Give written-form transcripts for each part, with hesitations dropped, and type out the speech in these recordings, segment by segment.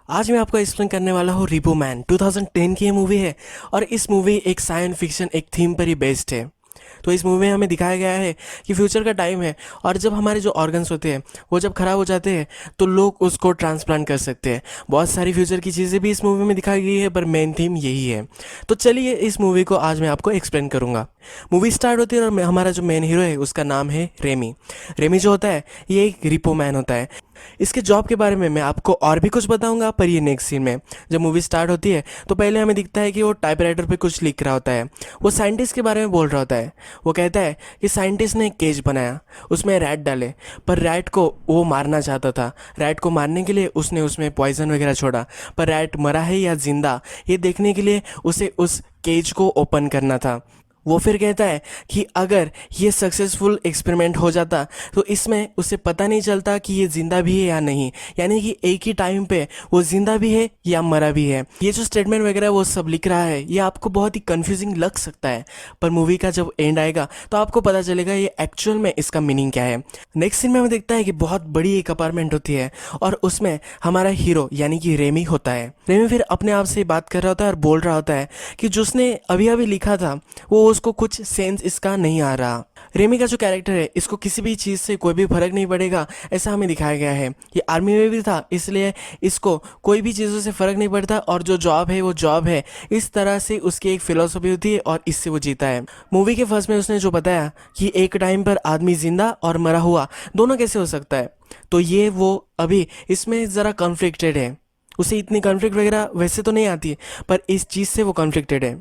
आज मैं आपको एक्सप्लेन करने वाला हूँ रिपो मैन। 2010 की ये मूवी है और इस मूवी एक साइंस फिक्शन एक थीम पर ही बेस्ड है। तो इस मूवी में हमें दिखाया गया है कि फ्यूचर का टाइम है और जब हमारे जो ऑर्गन्स होते हैं वो जब ख़राब हो जाते हैं तो लोग उसको ट्रांसप्लांट कर सकते हैं। बहुत सारी फ्यूचर की चीज़ें भी इस मूवी में दिखाई गई है पर मेन थीम यही है। तो चलिए इस मूवी को आज मैं आपको एक्सप्लेन करूँगा। मूवी स्टार्ट होती है और हमारा जो मेन हीरो है उसका नाम है रेमी। रेमी जो होता है ये एक रिपो मैन होता है। इसके जॉब के बारे में मैं आपको और भी कुछ बताऊंगा पर ये नेक्स्ट सीन में। जब मूवी स्टार्ट होती है तो पहले हमें दिखता है कि वो टाइपराइटर पे कुछ लिख रहा होता है। वो साइंटिस्ट के बारे में बोल रहा होता है। वो कहता है कि साइंटिस्ट ने एक केज बनाया, उसमें रैट डाले, पर रैट को वो मारना चाहता था। रैट को मारने के लिए उसने उसमें पॉइजन वगैरह छोड़ा, पर रैट मरा है या जिंदा ये देखने के लिए उसे उस केज को ओपन करना था। वो फिर कहता है कि अगर ये सक्सेसफुल एक्सपेरिमेंट हो जाता तो इसमें उसे पता नहीं चलता कि ये ज़िंदा भी है या नहीं, यानी कि एक ही टाइम पे वो ज़िंदा भी है या मरा भी है। ये जो स्टेटमेंट वगैरह वो सब लिख रहा है ये आपको बहुत ही कंफ्यूजिंग लग सकता है, पर मूवी का जब एंड आएगा तो आपको पता चलेगा ये एक्चुअल में इसका मीनिंग क्या है। नेक्स्ट सीन में हमें देखता है कि बहुत बड़ी एक अपार्टमेंट होती है और उसमें हमारा हीरो यानी कि रेमी होता है। रेमी फिर अपने आप से बात कर रहा होता है और बोल रहा होता है कि जिसने अभी अभी लिखा था वो उसको कुछ सेंस इसका नहीं आ रहा। रेमी का जो कैरेक्टर है इसको किसी भी चीज़ से कोई भी फर्क नहीं पड़ेगा, ऐसा हमें दिखाया गया है। ये आर्मी में भी था इसलिए इसको कोई भी चीज़ों से फ़र्क नहीं पड़ता और जो जॉब है वो जॉब है, इस तरह से उसकी एक फ़िलोसफी होती है और इससे वो जीता है। मूवी के फर्स्ट में उसने जो बताया कि एक टाइम पर आदमी जिंदा और मरा हुआ दोनों कैसे हो सकता है, तो ये वो अभी इसमें ज़रा कॉन्फ्लिक्टेड है। उसे इतनी कॉन्फ्लिक्ट वगैरह वैसे तो नहीं आती है पर इस चीज़ से वो कॉन्फ्लिक्टेड है।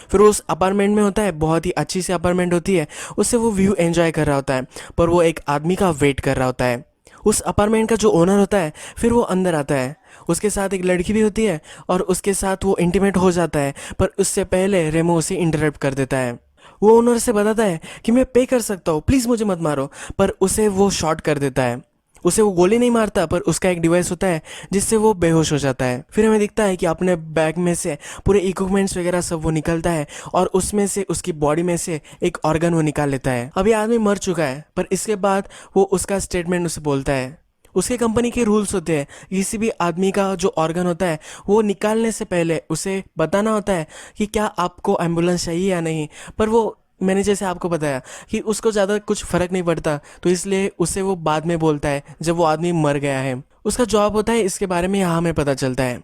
फिर उस अपार्टमेंट में होता है, बहुत ही अच्छी सी अपार्टमेंट होती है, उससे वो व्यू एंजॉय कर रहा होता है पर वो एक आदमी का वेट कर रहा होता है। उस अपार्टमेंट का जो ओनर होता है फिर वो अंदर आता है, उसके साथ एक लड़की भी होती है और उसके साथ वो इंटीमेट हो जाता है, पर उससे पहले रेमो उसे इंटरप्ट कर देता है। वो ओनर से बताता है कि मैं पे कर सकता हूँ, प्लीज़ मुझे मत मारो, पर उसे वो शॉट कर देता है। उसे वो गोली नहीं मारता पर उसका एक डिवाइस होता है जिससे वो बेहोश हो जाता है। फिर हमें दिखता है कि अपने बैग में से पूरे इक्विपमेंट्स वगैरह सब वो निकलता है और उसमें से उसकी बॉडी में से एक ऑर्गन वो निकाल लेता है। अभी आदमी मर चुका है पर इसके बाद वो उसका स्टेटमेंट उसे बोलता है। उसके कंपनी के रूल्स होते हैं, किसी भी आदमी का जो ऑर्गन होता है वो निकालने से पहले उसे बताना होता है कि क्या आपको एम्बुलेंस चाहिए या नहीं। पर वो, मैंने जैसे आपको बताया कि उसको ज़्यादा कुछ फ़र्क नहीं पड़ता तो इसलिए उसे वो बाद में बोलता है जब वो आदमी मर गया है। उसका जॉब होता है, इसके बारे में यहाँ हमें पता चलता है।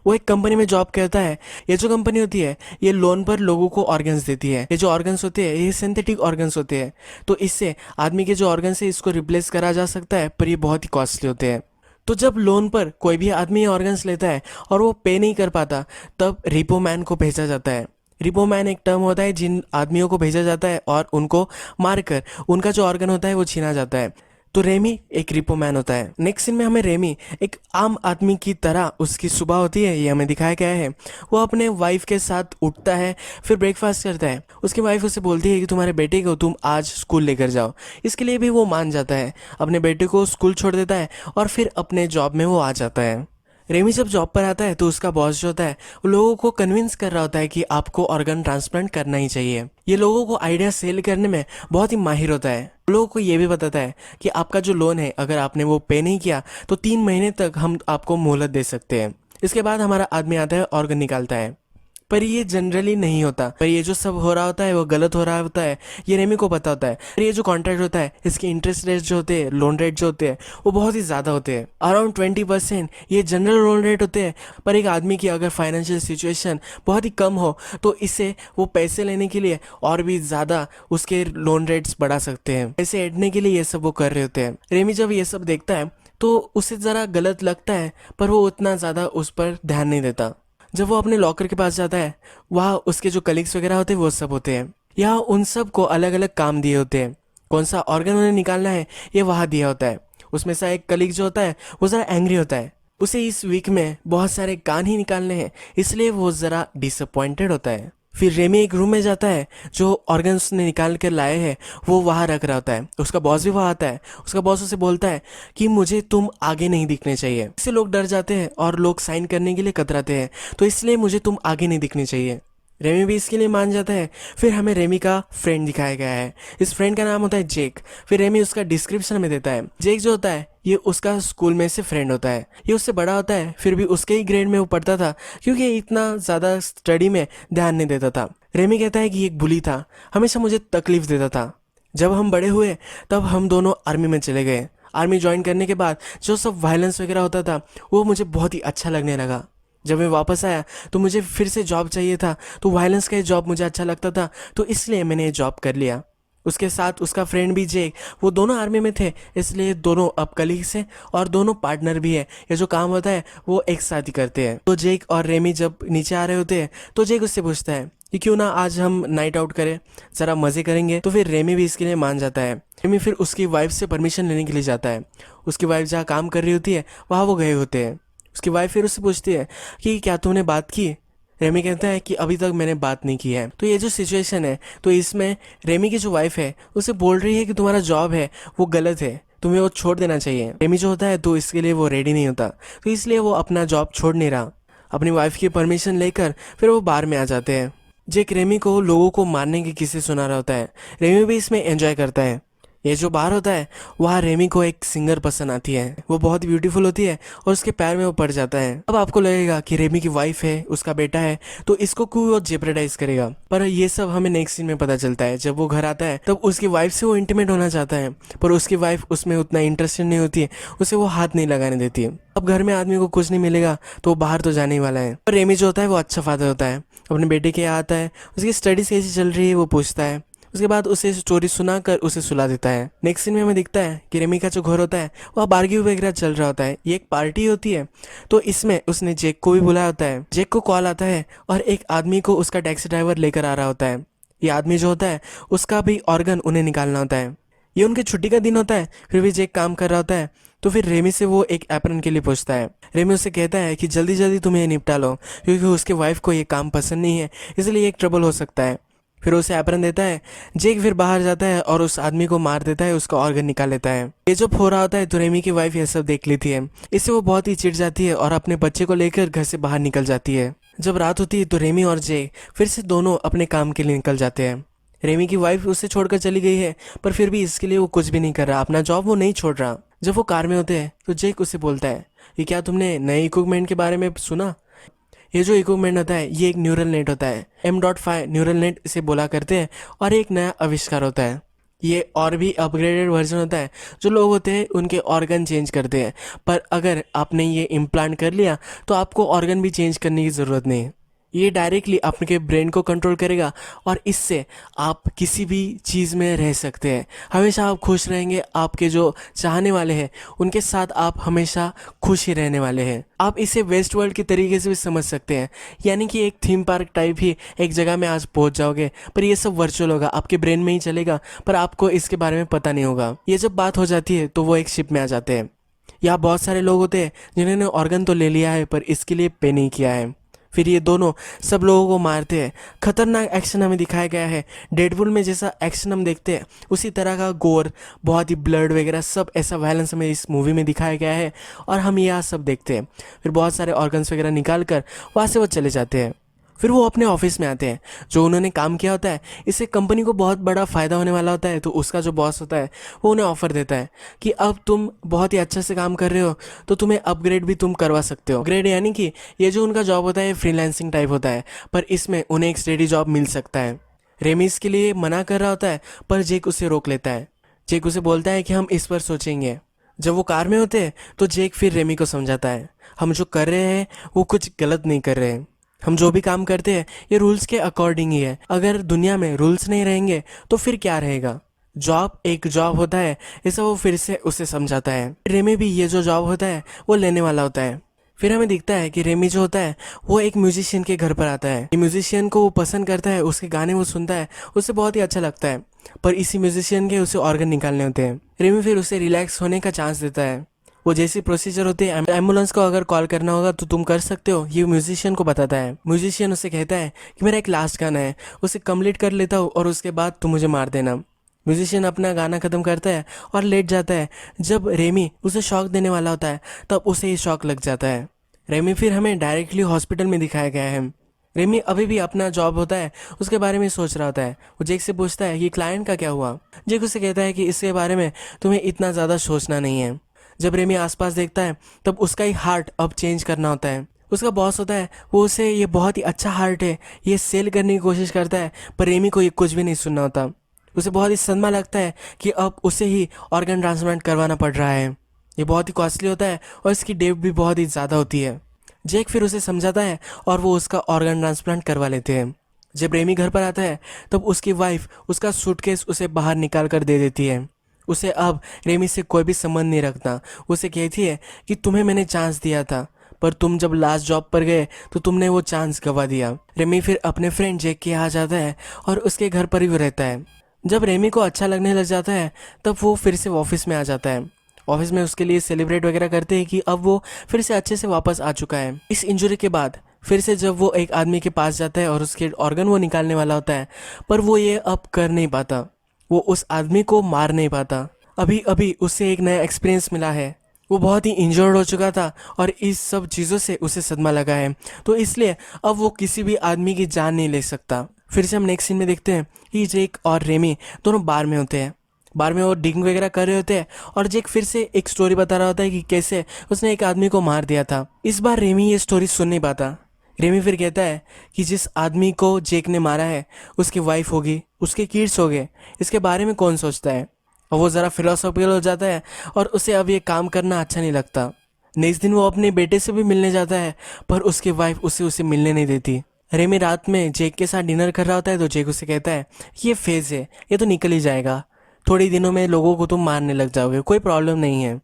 वो एक कंपनी में जॉब करता है। ये जो कंपनी होती है ये लोन पर लोगों को ऑर्गन्स देती है। ये जो ऑर्गन्स होते हैं ये सिंथेटिक ऑर्गन्स होते हैं, तो इससे आदमी के जो ऑर्गन्स है इसको रिप्लेस करा जा सकता है पर ये बहुत ही कॉस्टली होते हैं। तो जब लोन पर कोई भी आदमी ऑर्गन्स लेता है और वो पे नहीं कर पाता तब रिपो मैन को भेजा जाता है। रिपो मैन एक टर्म होता है जिन आदमियों को भेजा जाता है और उनको मारकर उनका जो ऑर्गन होता है वो छीना जाता है। तो रेमी एक रिपो मैन होता है। नेक्स्ट सीन में हमें रेमी एक आम आदमी की तरह उसकी सुबह होती है ये हमें दिखाया गया है। वो अपने वाइफ के साथ उठता है, फिर ब्रेकफास्ट करता है। उसकी वाइफ उसे बोलती है कि तुम्हारे बेटे को तुम आज स्कूल लेकर जाओ। इसके लिए भी वो मान जाता है, अपने बेटे को स्कूल छोड़ देता है और फिर अपने जॉब में वो आ जाता है। रेमी जब जॉब पर आता है तो उसका बॉस जो होता है वो लोगों को कन्विंस कर रहा होता है कि आपको ऑर्गन ट्रांसप्लांट करना ही चाहिए। ये लोगों को आइडिया सेल करने में बहुत ही माहिर होता है। लोगों को ये भी बताता है कि आपका जो लोन है अगर आपने वो पे नहीं किया तो 3 महीने तक हम आपको मोहलत दे सकते हैं। इसके बाद हमारा आदमी आता है, ऑर्गन निकालता है, पर ये जनरली नहीं होता। पर ये जो सब हो रहा होता है वो गलत हो रहा होता है, ये रेमी को पता होता है। पर ये जो कॉन्ट्रैक्ट होता है इसके इंटरेस्ट रेट जो होते हैं, लोन रेट जो होते हैं वो बहुत ही ज़्यादा होते हैं, अराउंड 20%। ये जनरल लोन रेट होते हैं, पर एक आदमी की अगर फाइनेंशियल सिचुएशन बहुत ही कम हो तो इससे वो पैसे लेने के लिए और भी ज़्यादा उसके लोन रेट्स बढ़ा सकते हैं। पैसे ऐडने के लिए ये सब वो कर रहे होते हैं। रेमी जब ये सब देखता है तो उसे ज़रा गलत लगता है पर वो उतना ज़्यादा उस पर ध्यान नहीं देता। जब वो अपने लॉकर के पास जाता है वहाँ उसके जो कलीग्स वगैरह होते हैं वो सब होते हैं। यहाँ उन सब को अलग अलग काम दिए होते हैं, कौन सा ऑर्गन उन्हें निकालना है ये वहाँ दिया होता है। उसमें से एक कलीग जो होता है वो ज़रा एंग्री होता है, उसे इस वीक में बहुत सारे कान ही निकालने हैं, इसलिए वो ज़रा डिसअपॉइंटेड होता है। फिर रेमी एक रूम में जाता है, जो ऑर्गन्स उसने निकाल कर लाए हैं वो वहाँ रख रहा होता है। उसका बॉस भी वहाँ आता है। उसका बॉस उसे बोलता है कि मुझे तुम आगे नहीं दिखने चाहिए, इससे लोग डर जाते हैं और लोग साइन करने के लिए कतराते हैं, तो इसलिए मुझे तुम आगे नहीं दिखने चाहिए। रेमी भी इसके लिए मान जाता है। फिर हमें रेमी का फ्रेंड दिखाया गया है। इस फ्रेंड का नाम होता है जेक। फिर रेमी उसका डिस्क्रिप्शन में देता है। जेक जो होता है ये उसका स्कूल में से फ्रेंड होता है। ये उससे बड़ा होता है, फिर भी उसके ही ग्रेड में वो पढ़ता था क्योंकि ये इतना ज़्यादा स्टडी में ध्यान नहीं देता था। रेमी कहता है कि ये एक बुली था, हमेशा मुझे तकलीफ देता था। जब हम बड़े हुए तब हम दोनों आर्मी में चले गए। आर्मी ज्वाइन करने के बाद जो सब वायलेंस वगैरह होता था वो मुझे बहुत ही अच्छा लगने लगा। जब मैं वापस आया तो मुझे फिर से जॉब चाहिए था, तो वायलेंस का ये जॉब मुझे अच्छा लगता था, तो इसलिए मैंने ये जॉब कर लिया। उसके साथ उसका फ्रेंड भी जेक, वो दोनों आर्मी में थे, इसलिए दोनों अब कलीग्स हैं और दोनों पार्टनर भी है। ये जो काम होता है वो एक साथ ही करते हैं। तो जेक और रेमी जब नीचे आ रहे होते हैं तो जेक उससे पूछता है कि क्यों ना आज हम नाइट आउट करें, ज़रा मज़े करेंगे। तो फिर रेमी भी इसके लिए मान जाता है। रेमी फिर उसकी वाइफ से परमिशन लेने के लिए जाता है। उसकी वाइफ जहाँ काम कर रही होती है वहाँ वो गए होते हैं। उसकी वाइफ फिर उससे पूछती है कि क्या तुमने बात की। रेमी कहता है कि अभी तक मैंने बात नहीं की है। तो ये जो सिचुएशन है तो इसमें रेमी की जो वाइफ है उसे बोल रही है कि तुम्हारा जॉब है वो गलत है, तुम्हें वो छोड़ देना चाहिए। रेमी जो होता है तो इसके लिए वो रेडी नहीं होता, तो इसलिए वो अपना जॉब छोड़ नहीं रहा। अपनी वाइफ की परमिशन लेकर फिर वो बार में आ जाते हैं। जेक रेमी को लोगों को मारने की किस्से सुना रहा होता है। रेमी भी इसमें एंजॉय करता है। ये जो बार होता है वहाँ रेमी को एक सिंगर पसंद आती है। वो बहुत ब्यूटीफुल होती है और उसके पैर में वो पड़ जाता है। अब आपको लगेगा कि रेमी की वाइफ है, उसका बेटा है, तो इसको क्यों वो जेपरेडाइज करेगा। पर ये सब हमें नेक्स्ट सीन में पता चलता है। जब वो घर आता है तब उसकी वाइफ से वो इंटीमेट होना चाहता है, पर उसकी वाइफ उसमें उतना इंटरेस्टेड नहीं होती है, उसे वो हाथ नहीं लगाने देती है। अब घर में आदमी को कुछ नहीं मिलेगा तो वो बाहर तो जाने ही वाला है। पर रेमी जो होता है वो अच्छा फादर होता है। अपने बेटे के यहाँ आता है, उसकी स्टडीज कैसी चल रही है वो पूछता है। उसके बाद उसे स्टोरी सुनाकर उसे सुला देता है। नेक्स्ट सीन में हमें दिखता है कि रेमी का जो घर होता है वह बारग्यू वगैरह चल रहा होता है। ये एक पार्टी होती है, तो इसमें उसने जेक को भी बुलाया होता है। जेक को कॉल आता है और एक आदमी को उसका टैक्सी ड्राइवर लेकर आ रहा होता है। ये आदमी जो होता है उसका भी ऑर्गन उन्हें निकालना होता है। ये उनकी छुट्टी का दिन होता है, फिर भी जेक काम कर रहा होता है। तो फिर रेमी से वो एक एप्रन के लिए पूछता है। रेमी उससे कहता है कि जल्दी जल्दी तुम्हें ये निपटा लो, क्योंकि उसके वाइफ को ये काम पसंद नहीं है, इसलिए एक ट्रबल हो सकता है। फिर उसे एप्रन देता है। जेक फिर बाहर जाता है और उस आदमी को मार देता है, उसका ऑर्गन निकाल लेता है। ये जब हो रहा होता है तो रेमी की वाइफ ये सब देख लेती है। इससे वो बहुत ही चिढ़ जाती है और अपने बच्चे को लेकर घर से बाहर निकल जाती है। जब रात होती है तो रेमी और जेक फिर से दोनों अपने काम के लिए निकल जाते हैं। रेमी की वाइफ उसे छोड़कर चली गई है, पर फिर भी इसके लिए वो कुछ भी नहीं कर रहा, अपना जॉब वो नहीं छोड़ रहा। जब वो कार में होते हैं तो जेक उसे बोलता है कि क्या तुमने नए इक्विपमेंट के बारे में सुना। ये जो इक्विपमेंट होता है ये एक न्यूरल नेट होता है, M.5 न्यूरल नेट इसे बोला करते हैं, और एक नया आविष्कार होता है। ये और भी अपग्रेडेड वर्जन होता है। जो लोग होते हैं उनके ऑर्गन चेंज करते हैं, पर अगर आपने ये इम्प्लांट कर लिया तो आपको ऑर्गन भी चेंज करने की ज़रूरत नहीं है। ये डायरेक्टली आपके ब्रेन को कंट्रोल करेगा और इससे आप किसी भी चीज़ में रह सकते हैं। हमेशा आप खुश रहेंगे, आपके जो चाहने वाले हैं उनके साथ आप हमेशा खुश ही रहने वाले हैं। आप इसे वेस्ट वर्ल्ड के तरीके से भी समझ सकते हैं, यानी कि एक थीम पार्क टाइप ही एक जगह में आज पहुंच जाओगे, पर ये सब वर्चुअल होगा, आपके ब्रेन में ही चलेगा, पर आपको इसके बारे में पता नहीं होगा। ये जब बात हो जाती है तो वो एक शिप में आ जाते हैं। यहाँ बहुत सारे लोग होते हैं जिन्होंने ऑर्गन तो ले लिया है पर इसके लिए पे नहीं किया है। फिर ये दोनों सब लोगों को मारते हैं। खतरनाक एक्शन हमें दिखाया गया है। डेडपुल में जैसा एक्शन हम देखते हैं उसी तरह का गोर, बहुत ही ब्लड वगैरह सब ऐसा वायलेंस हमें इस मूवी में दिखाया गया है, और हम यहाँ सब देखते हैं। फिर बहुत सारे ऑर्गन्स वगैरह निकाल कर वहाँ से वो चले जाते हैं। फिर वो अपने ऑफिस में आते हैं। जो उन्होंने काम किया होता है इससे कंपनी को बहुत बड़ा फ़ायदा होने वाला होता है, तो उसका जो बॉस होता है वो उन्हें ऑफर देता है कि अब तुम बहुत ही अच्छे से काम कर रहे हो तो तुम्हें अपग्रेड भी तुम करवा सकते हो। अपग्रेड यानी कि ये जो उनका जॉब होता है फ्रीलांसिंग टाइप होता है, पर इसमें उन्हें एक स्टेडी जॉब मिल सकता है। रेमी इसके लिए मना कर रहा होता है, पर जेक उसे रोक लेता है। जेक उसे बोलता है कि हम इस पर सोचेंगे। जब वो कार में होते हैं तो जेक फिर रेमी को समझाता है, हम जो कर रहे हैं वो कुछ गलत नहीं कर रहे हैं। हम जो भी काम करते हैं ये रूल्स के अकॉर्डिंग ही है। अगर दुनिया में रूल्स नहीं रहेंगे तो फिर क्या रहेगा। जॉब एक जॉब होता है, ऐसा वो फिर से उसे समझाता है। रेमी भी ये जो जॉब होता है वो लेने वाला होता है। फिर हमें दिखता है कि रेमी जो होता है वो एक म्यूजिशियन के घर पर आता है। ये म्यूजिशियन को वो पसंद करता है, उसके गाने वो सुनता है, उसे बहुत ही अच्छा लगता है, पर इसी म्यूजिशियन के उसे ऑर्गन निकालने होते हैं। रेमी फिर उसे रिलैक्स होने का चांस देता है। वो जैसी प्रोसीजर होती है, एम्बुलेंस को अगर कॉल करना होगा तो तुम कर सकते हो, ये म्यूजिशियन को बताता है। म्यूजिशियन उसे कहता है कि मेरा एक लास्ट गाना है, उसे कंप्लीट कर लेता हूँ और उसके बाद तुम मुझे मार देना। म्यूजिशियन अपना गाना ख़त्म करता है और लेट जाता है। जब रेमी उसे शॉक देने वाला होता है तब उसे ही शॉक लग जाता है। रेमी फिर हमें डायरेक्टली हॉस्पिटल में दिखाया गया है। रेमी अभी भी अपना जॉब होता है उसके बारे में सोच रहा होता है। वो जेक से पूछता है कि क्लाइंट का क्या हुआ। जेक उसे कहता है कि इसके बारे में तुम्हें इतना ज़्यादा सोचना नहीं है। जब रेमी आसपास देखता है तब उसका ही हार्ट अब चेंज करना होता है। उसका बॉस होता है, वो उसे ये बहुत ही अच्छा हार्ट है ये सेल करने की कोशिश करता है, पर रेमी को ये कुछ भी नहीं सुनना होता। उसे बहुत ही सदमा लगता है कि अब उसे ही ऑर्गन ट्रांसप्लांट करवाना पड़ रहा है। ये बहुत ही कॉस्टली होता है और इसकी डेट भी बहुत ही ज़्यादा होती है। जेक फिर उसे समझाता है और वो उसका ऑर्गन ट्रांसप्लांट करवा लेते हैं। जब रेमी घर पर आता है तब उसकी वाइफ उसका सूटकेस उसे बाहर निकाल कर दे देती है। उसे अब रेमी से कोई भी संबंध नहीं रखता। उसे कहती है कि तुम्हें मैंने चांस दिया था, पर तुम जब लास्ट जॉब पर गए तो तुमने वो चांस गवा दिया। रेमी फिर अपने फ्रेंड जेक के यहाँ जाता है और उसके घर पर ही वो रहता है। जब रेमी को अच्छा लगने लग जाता है तब वो फिर से ऑफिस में आ जाता है। ऑफिस में उसके लिए सेलिब्रेट वगैरह करते हैं कि अब वो फिर से अच्छे से वापस आ चुका है। इस इंजरी के बाद फिर से जब वो एक आदमी के पास जाता है और उसके ऑर्गन वो निकालने वाला होता है, पर वो ये अब कर नहीं पाता। वो उस आदमी को मार नहीं पाता। अभी अभी उससे एक नया एक्सपीरियंस मिला है। वो बहुत ही इंजर्ड हो चुका था और इस सब चीज़ों से उसे सदमा लगा है, तो इसलिए अब वो किसी भी आदमी की जान नहीं ले सकता। फिर से हम नेक्स्ट सीन में देखते हैं कि जेक और रेमी दोनों बार में होते हैं। बार में वो ड्रिंक वगैरह कर रहे होते हैं और जेक फिर से एक स्टोरी बता रहा होता है कि कैसे उसने एक आदमी को मार दिया था। इस बार रेमी ये स्टोरी सुन नहीं पाता। रेमी फिर कहता है कि जिस आदमी को जेक ने मारा है उसकी वाइफ होगी, उसके किड्स हो गए, इसके बारे में कौन सोचता है। और वो ज़रा फिलोसॉफिकल हो जाता है और उसे अब ये काम करना अच्छा नहीं लगता। नेक्स्ट दिन वो अपने बेटे से भी मिलने जाता है, पर उसकी वाइफ उसे मिलने नहीं देती। रेमी रात में जेक के साथ डिनर कर रहा होता है तो जेक उसे कहता है ये फेज़ है, ये तो निकल ही जाएगा, थोड़ी दिनों में लोगों को तुम मारने लग जाओगे, कोई प्रॉब्लम नहीं है।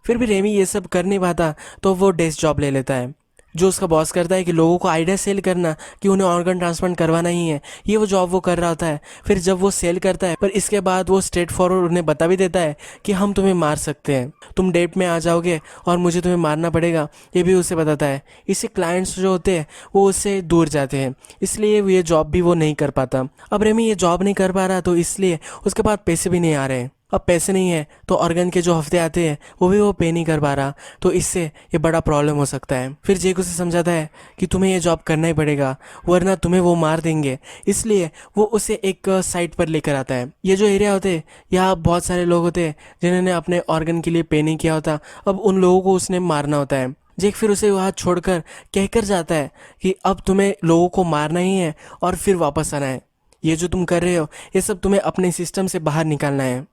फिर भी रेमी ये सब कर नहीं पाता तो वो डेस्क जॉब ले लेता है। जो उसका बॉस करता है कि लोगों को आइडिया सेल करना कि उन्हें ऑर्गन ट्रांसप्लांट करवाना ही है, ये वो जॉब वो कर रहा होता है। फिर जब वो सेल करता है पर इसके बाद वो स्ट्रेट फॉरवर्ड उन्हें बता भी देता है कि हम तुम्हें मार सकते हैं, तुम डेट में आ जाओगे और मुझे तुम्हें मारना पड़ेगा, ये भी उसे बताता है। इससे क्लाइंट्स जो होते हैं वो उससे दूर जाते हैं, इसलिए ये जॉब भी वो नहीं कर पाता। अब रेमी ये जॉब नहीं कर पा रहा तो इसलिए उसके पास पैसे भी नहीं आ रहे हैं। अब पैसे नहीं है तो ऑर्गन के जो हफ्ते आते हैं वो भी वो पे नहीं कर पा रहा, तो इससे ये बड़ा प्रॉब्लम हो सकता है। फिर जेक उसे समझाता है कि तुम्हें ये जॉब करना ही पड़ेगा वरना तुम्हें वो मार देंगे, इसलिए वो उसे एक साइट पर लेकर आता है। ये जो एरिया होते हैं यहाँ बहुत सारे लोग होते हैं जिन्होंने अपने ऑर्गन के लिए पे नहीं किया होता, अब उन लोगों को उसने मारना होता है। जेक फिर उसे वहाँ छोड़कर कहकर जाता है कि अब तुम्हें लोगों को मारना ही है और फिर वापस आना है। ये जो तुम कर रहे हो ये सब तुम्हें अपने सिस्टम से बाहर निकालना है।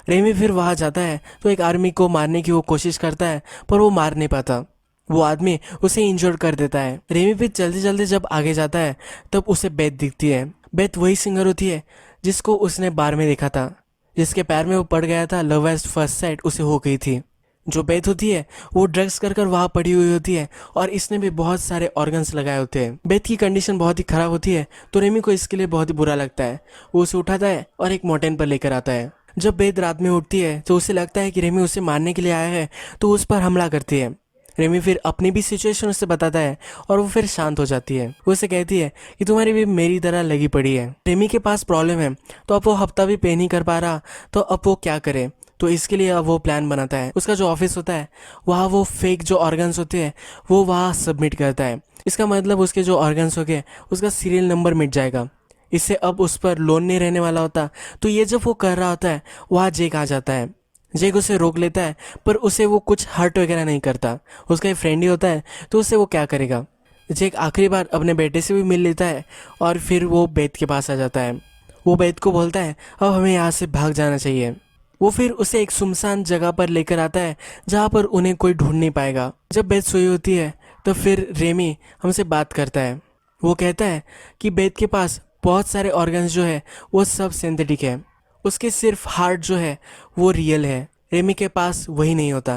रेमी फिर वहाँ जाता है तो एक आर्मी को मारने की वो कोशिश करता है, पर वो मार नहीं पाता। वो आदमी उसे इंजर्ड कर देता है। रेमी फिर जल्दी जल्दी जब आगे जाता है तब उसे बेथ दिखती है। बेथ वही सिंगर होती है जिसको उसने बार में देखा था, जिसके पैर में वो पड़ गया था, लव एट फर्स्ट साइट उसे हो गई थी। जो बेथ होती है वो ड्रग्स कर कर वहाँ पड़ी हुई होती है और इसने भी बहुत सारे ऑर्गन्स लगाए होते हैं। बेथ की कंडीशन बहुत ही ख़राब होती है तो रेमी को इसके लिए बहुत ही बुरा लगता है। वो उसे उठाता है और एक मोटेन पर लेकर आता है। जब बेथ रात में उठती है तो उसे लगता है कि रेमी उसे मारने के लिए आया है, तो उस पर हमला करती है। रेमी फिर अपनी भी सिचुएशन उससे बताता है और वो फिर शांत हो जाती है। वो उसे कहती है कि तुम्हारी भी मेरी तरह लगी पड़ी है। रेमी के पास प्रॉब्लम है तो अब वो हफ्ता भी पे नहीं कर पा रहा, तो अब वो क्या करे। तो इसके लिए अब वो प्लान बनाता है। उसका जो ऑफिस होता है वहाँ वो फेक जो ऑर्गन्स होते हैं वो वहाँ सबमिट करता है। इसका मतलब उसके जो ऑर्गन्स हो गए उसका सीरियल नंबर मिट जाएगा। इससे अब उस पर लोन नहीं रहने वाला होता। तो ये जब वो कर रहा होता है वहाँ जेक आ जाता है। जेक उसे रोक लेता है पर उसे वो कुछ हर्ट वगैरह नहीं करता। उसका एक फ्रेंड ही होता है तो उससे वो क्या करेगा। जेक आखिरी बार अपने बेटे से भी मिल लेता है और फिर वो बेथ के पास आ जाता है। वो बेथ को बोलता है अब हमें यहाँ से भाग जाना चाहिए। वो फिर उसे एक सुनसान जगह पर लेकर आता है जहाँ पर उन्हें कोई ढूंढ नहीं पाएगा। जब बेथ सोई होती है तो फिर रेमी हमसे बात करता है। वो कहता है कि बेथ के पास बहुत सारे ऑर्गन्स जो है वो सब सिंथेटिक है, उसके सिर्फ हार्ट जो है वो रियल है। रेमी के पास वही नहीं होता।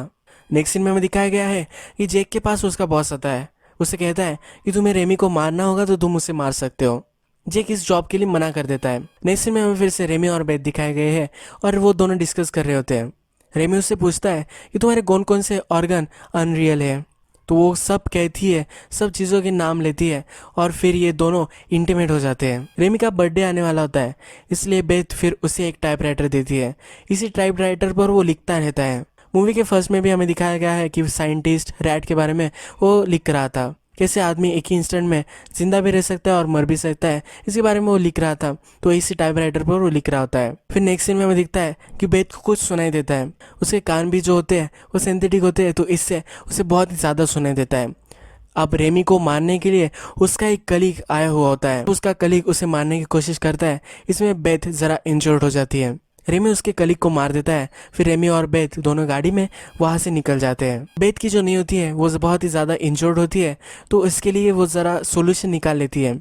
नेक्स्ट सीन में हमें दिखाया गया है कि जेक के पास उसका बॉस आता है। उसे कहता है कि तुम्हें रेमी को मारना होगा तो तुम उसे मार सकते हो। जेक इस जॉब के लिए मना कर देता है। नेक्स्ट सीन में हमें फिर से रेमी और बेथ दिखाए गए हैं और वो दोनों डिस्कस कर रहे होते हैं। रेमी उससे पूछता है कि तुम्हारे कौन कौन से ऑर्गन अनरियल है, तो वो सब कहती है, सब चीज़ों के नाम लेती है और फिर ये दोनों इंटीमेट हो जाते हैं। रेमी का बर्थडे आने वाला होता है इसलिए बेथ फिर उसे एक टाइपराइटर देती है। इसी टाइपराइटर पर वो लिखता रहता है। मूवी के फर्स्ट में भी हमें दिखाया गया है कि साइंटिस्ट रैट के बारे में वो लिख रहा था। कैसे आदमी एक ही इंस्टेंट में जिंदा भी रह सकता है और मर भी सकता है, इसी बारे में वो लिख रहा था। तो इसी टाइपराइटर पर वो लिख रहा होता है। फिर नेक्स्ट सीन में हमें दिखता है कि बेथ को कुछ सुनाई देता है। उसके कान भी जो होते हैं वो सिंथेटिक होते हैं, तो इससे उसे बहुत ही ज़्यादा सुनाई देता है। अब रेमी को मारने के लिए उसका एक कलीग आया हुआ होता है। उसका कलीग उसे मारने की कोशिश करता है। इसमें बेथ ज़रा इंजर्ड हो जाती है। रेमी उसके कलीग को मार देता है। फिर रेमी और बेथ दोनों गाड़ी में वहाँ से निकल जाते हैं। बेथ की जो नी होती है वो बहुत ही ज़्यादा इंजर्ड होती है, तो इसके लिए वो ज़रा सोल्यूशन निकाल लेती है।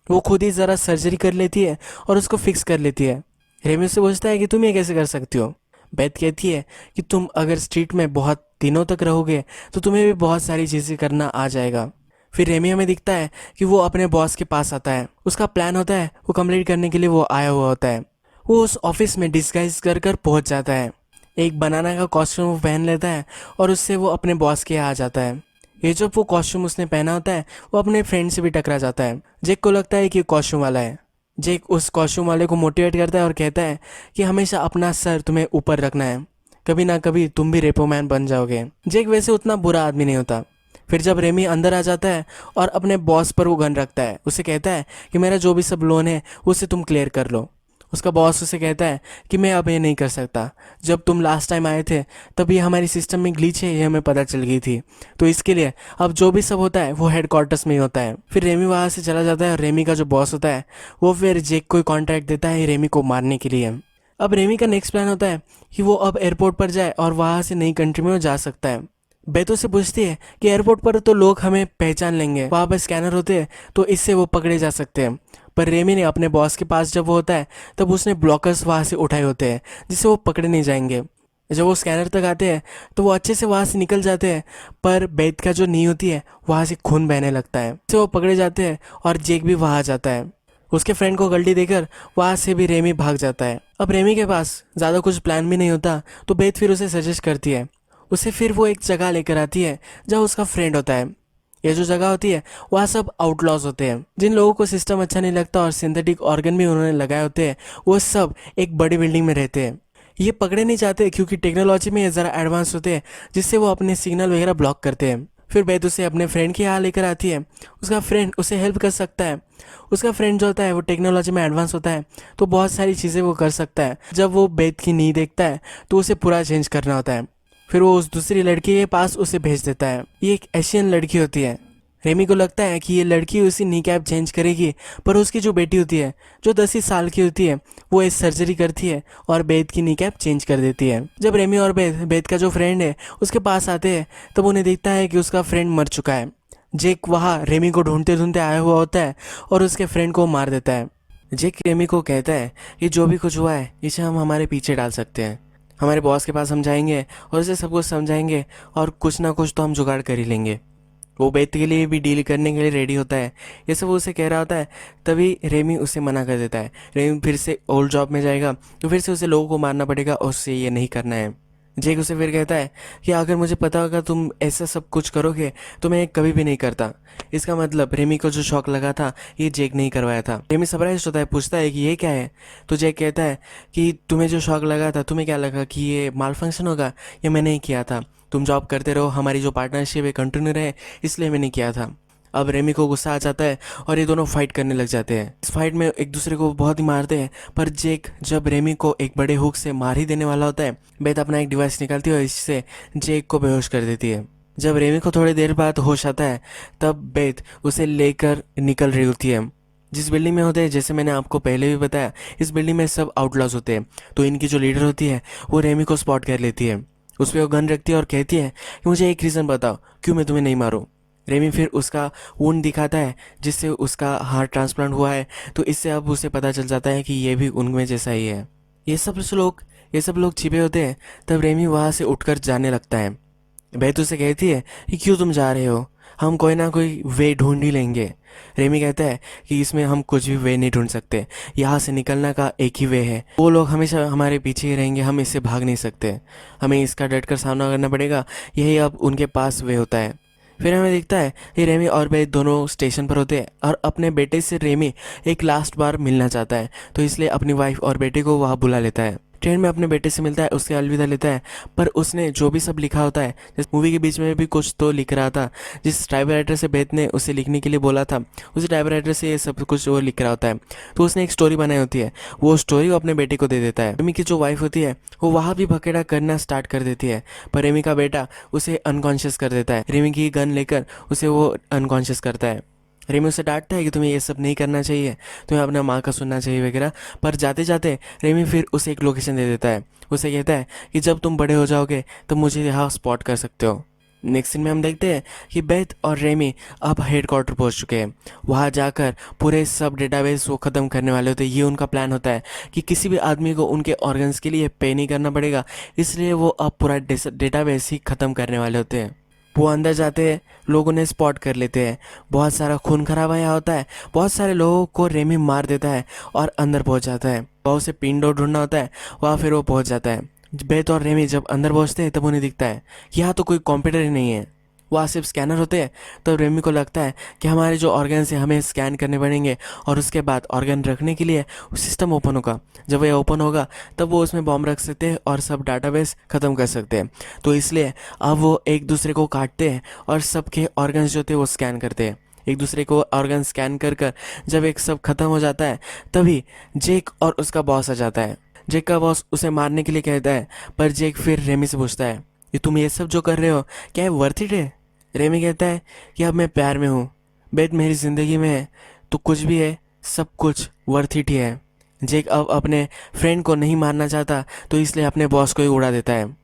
वो खुद ही ज़रा सर्जरी कर लेती है और उसको फिक्स कर लेती है। रेमी उससे पूछता है कि तुम ये कैसे कर सकती हो। बेथ कहती है कि तुम अगर स्ट्रीट में बहुत दिनों तक रहोगे तो तुम्हें भी बहुत सारी चीज़ें करना आ जाएगा। फिर रेमी हमें दिखता है कि वो अपने बॉस के पास आता है। उसका प्लान होता है वो कंप्लीट करने के लिए वो आया हुआ होता है। वो उस ऑफिस में डिस्गाइज कर कर पहुंच जाता है। एक बनाना का कॉस्ट्यूम वो पहन लेता है और उससे वो अपने बॉस के यहाँ आ जाता है। ये जो वो कॉस्ट्यूम उसने पहना होता है वो अपने फ्रेंड से भी टकरा जाता है। जेक को लगता है कि कॉस्ट्यूम वाला है। जेक उस कॉस्ट्यूम वाले को मोटिवेट करता है और कहता है कि हमेशा अपना सर तुम्हें ऊपर रखना है, कभी ना कभी तुम भी रेपो मैन बन जाओगे। जेक वैसे उतना बुरा आदमी नहीं होता। फिर जब रेमी अंदर आ जाता है और अपने बॉस पर वो गन रखता है, उसे कहता है कि मेरा जो भी सब लोन है उसे तुम क्लियर कर लो। उसका बॉस उसे कहता है कि मैं अब ये नहीं कर सकता, जब तुम लास्ट टाइम आए थे तब ये हमारी सिस्टम में ग्लिच है, ये हमें पता चल गई थी, तो इसके लिए अब जो भी सब होता है वो हेडक्वार्टर्स में ही होता है। फिर रेमी वहाँ से चला जाता है और रेमी का जो बॉस होता है वो फिर जेक को कॉन्ट्रैक्ट देता है रेमी को मारने के लिए। अब रेमी का नेक्स्ट प्लान होता है कि वो अब एयरपोर्ट पर जाए और वहाँ से नई कंट्री में वो जा सकता है। बेतो से पूछती है कि एयरपोर्ट पर तो लोग हमें पहचान लेंगे, वहाँ पर स्कैनर होते हैं तो इससे वो पकड़े जा सकते हैं। पर रेमी ने अपने बॉस के पास जब वो होता है तब उसने ब्लॉकर्स वहाँ से उठाए होते हैं जिससे वो पकड़े नहीं जाएंगे। जब वो स्कैनर तक आते हैं तो वो अच्छे से वहाँ से निकल जाते हैं, पर बेत का जो नी होती है वहाँ से खून बहने लगता है, जिससे वो पकड़े जाते हैं और जेक भी वहाँ आ जाता है। उसके फ्रेंड को गलती देकर वहाँ से भी रेमी भाग जाता है। अब रेमी के पास ज़्यादा कुछ प्लान भी नहीं होता, तो बेत फिर उसे सजेस्ट करती है। उसे फिर वो एक जगह लेकर आती है जहाँ उसका फ्रेंड होता है। ये जो जगह होती है वहाँ सब आउटलॉज होते हैं, जिन लोगों को सिस्टम अच्छा नहीं लगता और सिंथेटिक ऑर्गन भी उन्होंने लगाए होते हैं, वो सब एक बड़ी बिल्डिंग में रहते हैं। ये पकड़े नहीं जाते क्योंकि टेक्नोलॉजी में ये ज़रा एडवांस होते हैं, जिससे वो अपने सिग्नल वगैरह ब्लॉक करते हैं। फिर बेत उसे अपने फ्रेंड के यहाँ लेकर आती है। उसका फ्रेंड उसे हेल्प कर सकता है। उसका फ्रेंड जो होता है वो टेक्नोलॉजी में एडवांस होता है, तो बहुत सारी चीज़ें वो कर सकता है। जब वो बेत की नी देखता है तो उसे पूरा चेंज करना होता है। फिर वो उस दूसरी लड़की के पास उसे भेज देता है। ये एक एशियन लड़की होती है। रेमी को लगता है कि ये लड़की उसी नी कैप चेंज करेगी, पर उसकी जो बेटी होती है जो 10 ही साल की होती है वो एक सर्जरी करती है और बेत की नी कैप चेंज कर देती है। जब रेमी और बेत का जो फ्रेंड है उसके पास आते हैं तब उन्हें दिखता है कि उसका फ्रेंड मर चुका है। जेक वहाँ रेमी को ढूंढते ढूंढते आया हुआ होता है और उसके फ्रेंड को मार देता है। जेक रेमी को कहता है कि जो भी कुछ हुआ है इसे हम हमारे पीछे डाल सकते हैं, हमारे बॉस के पास हम जाएंगे और उसे सब कुछ समझाएंगे और कुछ ना कुछ तो हम जुगाड़ कर ही लेंगे। वो बेत के लिए भी डील करने के लिए रेडी होता है। ये सब वो उसे कह रहा होता है, तभी रेमी उसे मना कर देता है। रेमी फिर से ओल्ड जॉब में जाएगा तो फिर से उसे लोगों को मारना पड़ेगा और उससे ये नहीं करना है। जेक उसे फिर कहता है कि अगर मुझे पता होगा तुम ऐसा सब कुछ करोगे तो मैं कभी भी नहीं करता। इसका मतलब रेमी को जो शौक लगा था ये जेक नहीं करवाया था। रेमी सरप्राइज होता है, पूछता है कि ये क्या है, तो जेक कहता है कि तुम्हें जो शौक लगा था तुम्हें क्या लगा कि ये माल फंक्शन होगा, ये मैंने ही किया था। तुम जॉब करते रहो, हमारी जो पार्टनरशिप है कंटिन्यू रहे, इसलिए मैंने किया था। अब रेमी को गुस्सा आ जाता है और ये दोनों फाइट करने लग जाते हैं। इस फाइट में एक दूसरे को बहुत ही मारते हैं, पर जेक जब रेमी को एक बड़े हुक से मार ही देने वाला होता है, बेत अपना एक डिवाइस निकालती है और इससे जेक को बेहोश कर देती है। जब रेमी को थोड़ी देर बाद होश आता है तब बेत उसे लेकर निकल रही होती है। जिस बिल्डिंग में होते हैं, जैसे मैंने आपको पहले भी बताया, इस बिल्डिंग में सब आउटलॉज होते हैं, तो इनकी जो लीडर होती है वो रेमी को स्पॉट कर लेती है। उस पर वो गन रखती है और कहती है कि मुझे एक रीज़न बताओ क्यों मैं तुम्हें नहीं मारूं। रेमी फिर उसका वुंड दिखाता है जिससे उसका हार्ट ट्रांसप्लांट हुआ है, तो इससे अब उसे पता चल जाता है कि ये भी उनमें जैसा ही है। ये सब लोग छिपे होते हैं। तब रेमी वहाँ से उठकर जाने लगता है। बेत उसे कहती है कि क्यों तुम जा रहे हो, हम कोई ना कोई वे ढूंढ ही लेंगे। रेमी कहता है कि इसमें हम कुछ भी वे नहीं ढूंढ सकते, यहाँ से निकलने का एक ही वे है। वो लोग हमेशा हमारे पीछे ही रहेंगे, हम इससे भाग नहीं सकते, हमें इसका डट कर सामना करना पड़ेगा, यही अब उनके पास वे होता है। फिर हमें दिखता है कि रेमी और बेत दोनों स्टेशन पर होते हैं और अपने बेटे से रेमी एक लास्ट बार मिलना चाहता है, तो इसलिए अपनी वाइफ और बेटे को वहाँ बुला लेता है। ट्रेन में अपने बेटे से मिलता है, उससे अलविदा लेता है, पर उसने जो भी सब लिखा होता है, जिस मूवी के बीच में भी कुछ तो लिख रहा था, जिस टाइपराइटर से बेत ने उसे लिखने के लिए बोला था, उसी टाइपराइटर से ये सब कुछ वो लिख रहा होता है। तो उसने एक स्टोरी बनाई होती है, वो स्टोरी वो अपने बेटे को दे देता है। रेमी की जो वाइफ होती है वो वहाँ भी भकेड़ा करना स्टार्ट कर देती है, पर रेमी का बेटा उसे अनकॉन्शियस कर देता है। रेमी की गन लेकर उसे वो अनकॉन्शियस करता है। रेमी उसे डांटता है कि तुम्हें ये सब नहीं करना चाहिए, तुम्हें अपना माँ का सुनना चाहिए वगैरह। पर जाते जाते रेमी फिर उसे एक लोकेशन दे देता है। उसे कहता है कि जब तुम बड़े हो जाओगे तो मुझे यहाँ स्पॉट कर सकते हो। नेक्स्ट सीन में हम देखते हैं कि बेथ और रेमी अब हेड क्वार्टर पहुँच चुके हैं। वहाँ जाकर पूरे सब डेटाबेस वो ख़त्म करने वाले होते हैं। ये उनका प्लान होता है कि किसी भी आदमी को उनके ऑर्गन्स के लिए पे नहीं करना पड़ेगा, इसलिए वो अब पूरा डेटाबेस ही ख़त्म करने वाले होते हैं। वो अंदर जाते हैं, लोगों ने स्पॉट कर लेते हैं, बहुत सारा खून खराबा यहाँ होता है, बहुत सारे लोगों को रेमी मार देता है और अंदर पहुँच जाता है। बहुत से पिंडो ढूंढना होता है, वहाँ फिर वो पहुँच जाता है। बेथ और रेमी जब अंदर पहुँचते हैं तब उन्हें दिखता है कि यहाँ तो कोई कंप्यूटर ही नहीं है, वहाँ सिर्फ स्कैनर होते हैं। तब रेमी को लगता है कि हमारे जो ऑर्गन्स हैं हमें स्कैन करने पड़ेंगे और उसके बाद ऑर्गन रखने के लिए सिस्टम ओपन होगा। जब ये ओपन होगा तब वो उसमें बॉम्ब रख सकते हैं और सब डाटाबेस ख़त्म कर सकते हैं। तो इसलिए अब वो एक दूसरे को काटते हैं और सबके ऑर्गन्स जो थे वो स्कैन करते हैं। एक दूसरे को ऑर्गन स्कैन कर कर जब एक सब खत्म हो जाता है तभी जेक और उसका बॉस आ जाता है। जेक का बॉस उसे मारने के लिए कहता है, पर जेक फिर रेमी से पूछता है कि तुम ये सब जो कर रहे हो क्या है वर्थ इट है। रेमी कहता है कि अब मैं प्यार में हूँ, बेथ मेरी ज़िंदगी में है, तो कुछ भी है सब कुछ वर्थ इट ही है। जेक अब अपने फ्रेंड को नहीं मारना चाहता, तो इसलिए अपने बॉस को ही उड़ा देता है।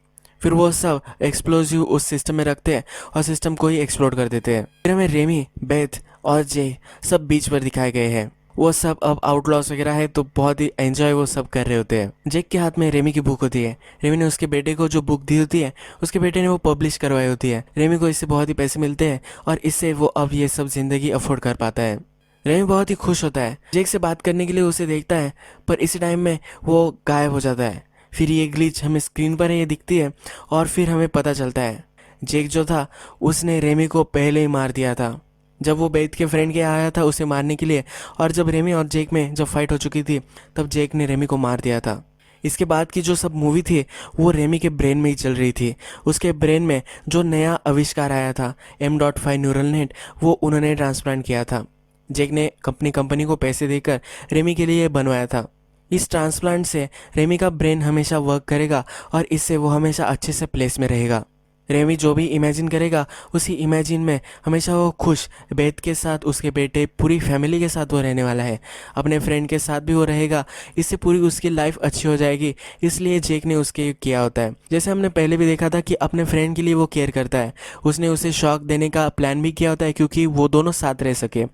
फिर वो सब एक्सप्लोजिव उस सिस्टम में रखते हैं और सिस्टम को ही एक्सप्लोड कर देते हैं। फिर हमें रेमी, बेथ और जे सब बीच पर दिखाए गए हैं। वो सब अब आउटलॉस वगैरह है तो बहुत ही एंजॉय वो सब कर रहे होते हैं। जेक के हाथ में रेमी की बुक होती है। रेमी ने उसके बेटे को जो बुक दी होती है उसके बेटे ने वो पब्लिश करवाई होती है। रेमी को इससे बहुत ही पैसे मिलते हैं और इससे वो अब ये सब जिंदगी अफोर्ड कर पाता है। रेमी बहुत ही खुश होता है, जेक से बात करने के लिए उसे देखता है, पर इसी टाइम में वो गायब हो जाता है। फिर ये ग्लिच हमें स्क्रीन पर ये दिखती है और फिर हमें पता चलता है जेक जो था उसने रेमी को पहले ही मार दिया था जब वो बेथ के फ्रेंड के आया था उसे मारने के लिए। और जब रेमी और जेक में जब फाइट हो चुकी थी तब जेक ने रेमी को मार दिया था। इसके बाद की जो सब मूवी थी वो रेमी के ब्रेन में ही चल रही थी। उसके ब्रेन में जो नया आविष्कार आया था M.5 न्यूरल नेट, वो उन्होंने ट्रांसप्लांट किया था। जेक ने कंपनी को पैसे देकर रेमी के लिए बनवाया था। इस ट्रांसप्लांट से रेमी का ब्रेन हमेशा वर्क करेगा और इससे वो हमेशा अच्छे से प्लेस में रहेगा। रेमी जो भी इमेजिन करेगा उसी इमेजिन में हमेशा वो खुश बेथ के साथ, उसके बेटे, पूरी फैमिली के साथ वो रहने वाला है। अपने फ्रेंड के साथ भी वो रहेगा, इससे पूरी उसकी लाइफ अच्छी हो जाएगी। इसलिए जेक ने उसके किया होता है। जैसे हमने पहले भी देखा था कि अपने फ्रेंड के लिए वो केयर करता है, उसने उसे शॉक देने का प्लान भी किया होता है क्योंकि वो दोनों साथ रह सके।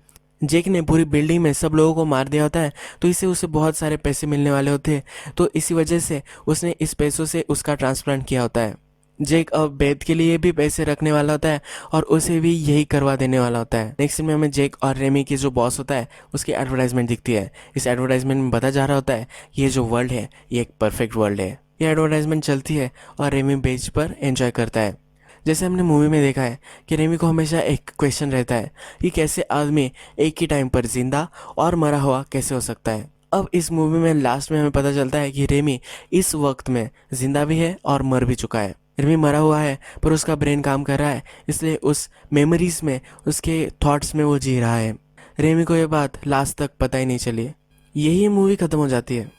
जेक ने पूरी बिल्डिंग में सब लोगों को मार दिया होता है, तो इससे उसे बहुत सारे पैसे मिलने वाले होते हैं। तो इसी वजह से उसने इस पैसों से उसका ट्रांसप्लांट किया होता है। जेक अब बेथ के लिए भी पैसे रखने वाला होता है और उसे भी यही करवा देने वाला होता है। नेक्स्ट में हमें जेक और रेमी की जो बॉस होता है उसकी एडवर्टाइजमेंट दिखती है। इस एडवर्टाइजमेंट में बता जा रहा होता है कि ये जो वर्ल्ड है ये एक परफेक्ट वर्ल्ड है। ये एडवर्टाइजमेंट चलती है और रेमी बेच पर एंजॉय करता है। जैसे हमने मूवी में देखा है कि रेमी को हमेशा एक क्वेश्चन रहता है कि कैसे आदमी एक ही टाइम पर जिंदा और मरा हुआ कैसे हो सकता है। अब इस मूवी में लास्ट में हमें पता चलता है कि रेमी इस वक्त में जिंदा भी है और मर भी चुका है। रेमी मरा हुआ है पर उसका ब्रेन काम कर रहा है, इसलिए उस मेमोरीज में, उसके थॉट्स में वो जी रहा है। रेमी को ये बात लास्ट तक पता ही नहीं चली। यही मूवी खत्म हो जाती है।